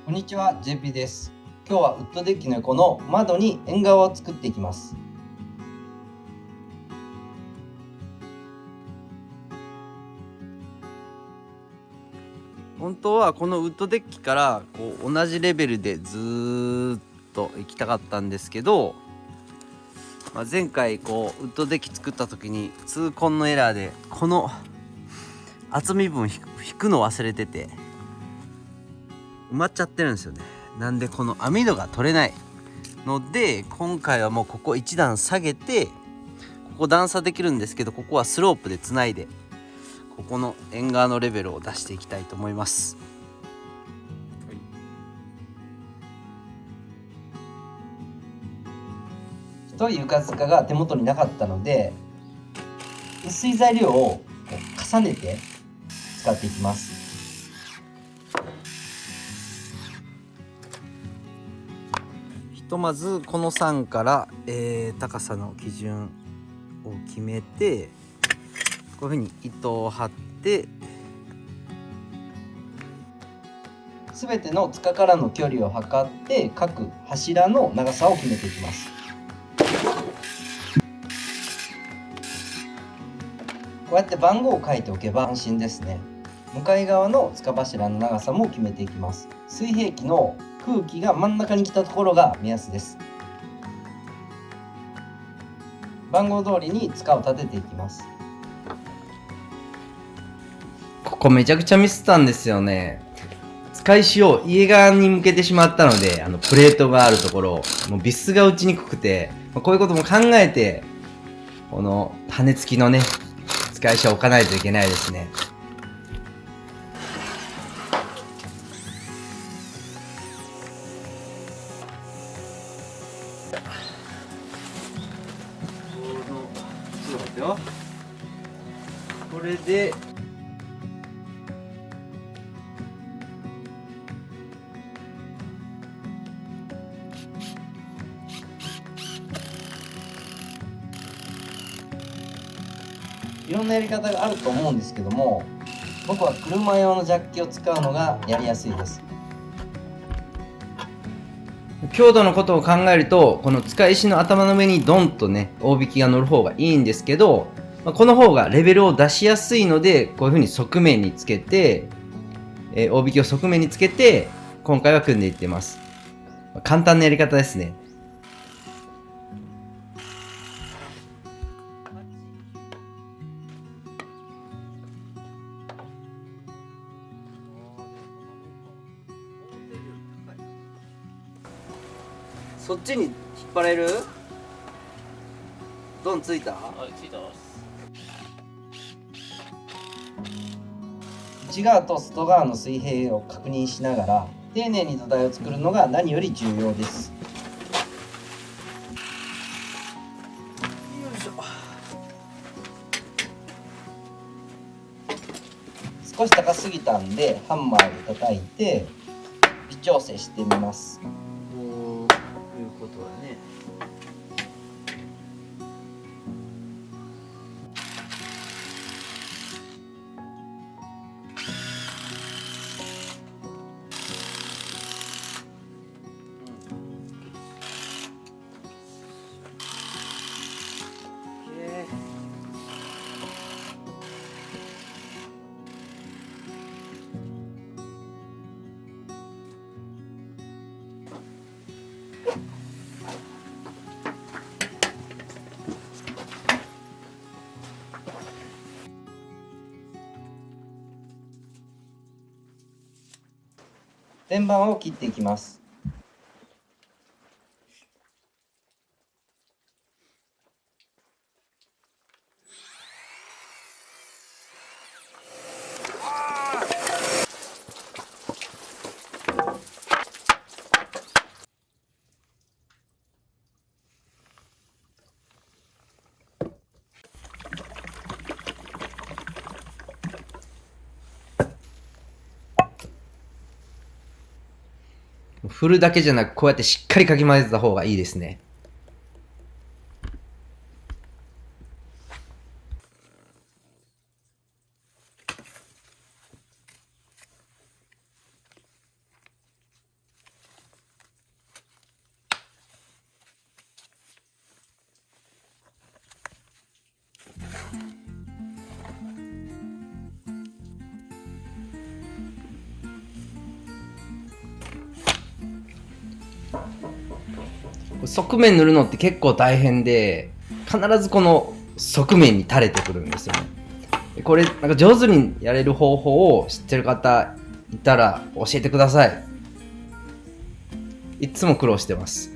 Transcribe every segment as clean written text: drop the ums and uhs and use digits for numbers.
こんにちは、JP です。今日はウッドデッキの横の窓に縁側を作っていきます。本当はこのウッドデッキから同じレベルでずーっと行きたかったんですけど、前回ウッドデッキ作った時に痛恨のエラーでこの厚み分引くの忘れてて埋まっちゃってるんですよね。なんでこの網戸が取れないので、今回はもうここ一段下げて、ここ段差できるんですけど、ここはスロープでつないでここの縁側のレベルを出していきたいと思います。太い床塚が手元になかったので、薄い材料を重ねて使っていきます。ひとまずこの3から、高さの基準を決めて、こういうふうに糸を張って全ての塚からの距離を測って各柱の長さを決めていきます。こうやって番号を書いておけば安心ですね。向かい側の塚柱の長さも決めていきます。水平器の空気が真ん中に来たところが目安です。番号通りに塚を立てていきます。ここめちゃくちゃミスったんですよね。使い石を家側に向けてしまったので、プレートがあるところ、もうビスが打ちにくくて、こういうことも考えて、この羽根付きのね、使い石を置かないといけないですね。これでいろんなやり方があると思うんですけども、僕は車用のジャッキを使うのがやりやすいです。強度のことを考えると、この使い石の頭の上にドンとね、大引きが乗る方がいいんですけど、この方がレベルを出しやすいので、こういう風に側面につけて、大引きを側面につけて、今回は組んでいってます。簡単なやり方ですね。そっちに引っ張れる？ドンついた？はい、ついた。内側と外側の水平を確認しながら丁寧に土台を作るのが何より重要です。よいしょ。少し高すぎたんでハンマーで叩いて微調整してみます。こういうことだね。天板を切っていきます。振るだけじゃなく、こうやってしっかりかき混ぜた方がいいですね。側面塗るのって結構大変で、必ずこの側面に垂れてくるんですよね。これなんか上手にやれる方法を知ってる方いたら教えてください。いつも苦労してます。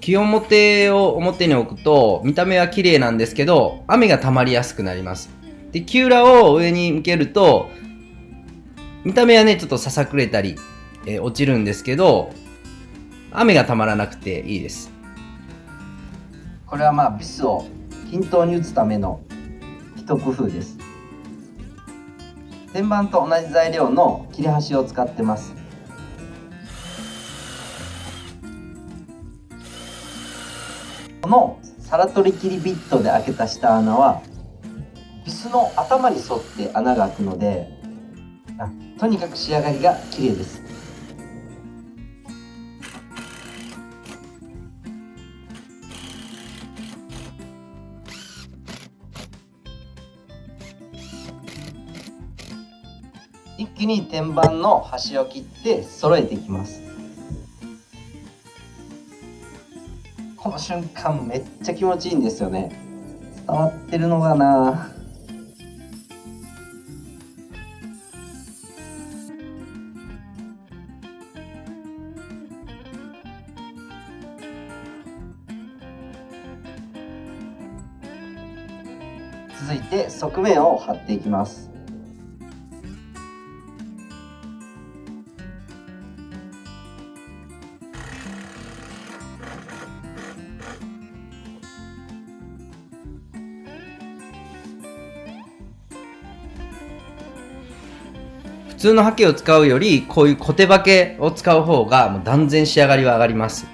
清表を表に置くと見た目は綺麗なんですけど、雨が溜まりやすくなります。で、木裏を上に向けると見た目はねちょっとささくれたり、落ちるんですけど、雨がたまらなくていいです。これはまあビスを均等に打つための一工夫です。天板と同じ材料の切れ端を使ってます。この皿取り切りビットで開けた下穴はビスの頭に沿って穴が開くので、とにかく仕上がりが綺麗です。一気に天板の端を切って揃えていきます。この瞬間めっちゃ気持ちいいんですよね。伝わってるのかな。続いて側面を貼っていきます。普通のハケを使うよりこういうコテハケを使う方がもう断然仕上がりは上がります。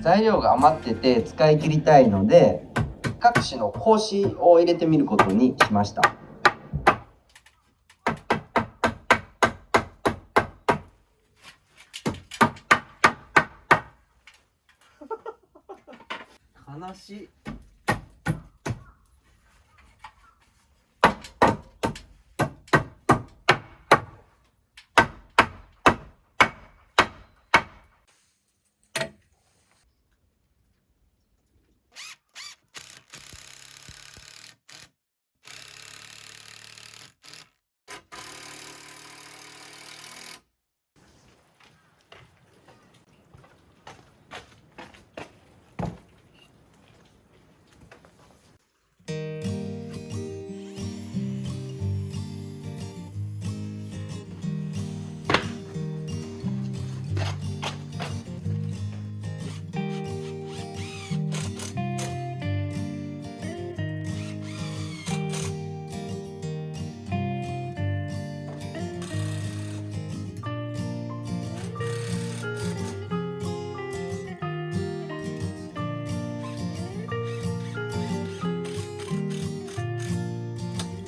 材料が余ってて使い切りたいので、各種の格子を入れてみることにしました。悲しい。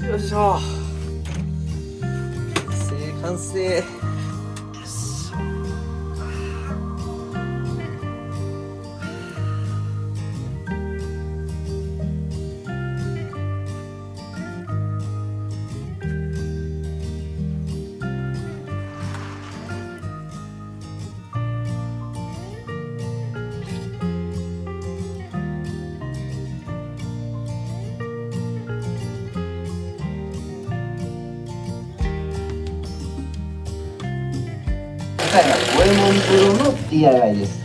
よいしょ。完成。回は五右衛門風呂の DIY です。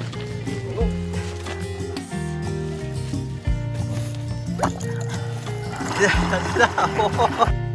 出た出た